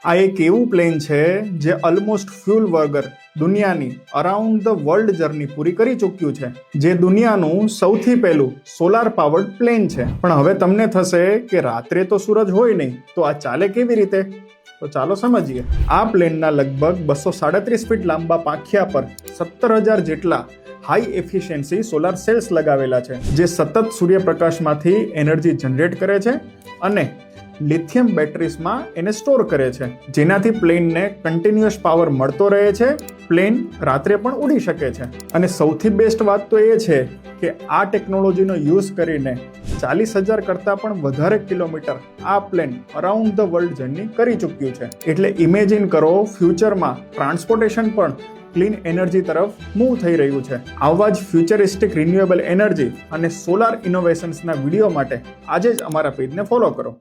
આ એક એવું પ્લેન છે જે ઓલમોસ્ટ ફ્યુલ વગર દુનિયાની અરાઉન્ડ ધ વર્લ્ડ જર્ની પૂરી કરી ચૂક્યું છે, જે દુનિયાનું સૌથી પહેલું સોલાર પાવર્ડ પ્લેન છે. પણ હવે તમને થશે કે રાત્રે તો સૂરજ હોય નહીં, તો આ ચાલે કેવી રીતે? તો ચાલો સમજીએ. આ પ્લેનના લગભગ 237 ફીટ લાંબા પાંખિયા પર 17,000 જેટલા હાઈ એફિશિયન્સી સોલાર સેલ્સ લગાવેલા છે, જે સતત સૂર્યપ્રકાશમાંથી એનર્જી જનરેટ કરે છે અને લિથિયમ બેટરીઝમાં એને સ્ટોર કરે છે, જેનાથી પ્લેનને કન્ટિન્યુઅસ પાવર મળતો રહે છે. પ્લેન રાત્રે પણ ઉડી શકે છે. અને સૌથી બેસ્ટ વાત તો એ છે કે આ ટેકનોલોજીનો યુઝ કરીને 40,000 કરતાં પણ વધારે કિલોમીટર આ plane around the world journey કરી ચૂક્યું છે. એટલે ઇમેજિન કરો, ફ્યુચરમાં ટ્રાન્સપોર્ટેશન પણ ક્લીન એનર્જી તરફ મૂવ થઈ રહ્યું છે. આવા જ ફ્યુચરિસ્ટિક રિન્યુએબલ એનર્જી અને સોલાર ઇનોવેશન્સના વિડીયો માટે આજે જ અમારા પેજને ફોલો કરો.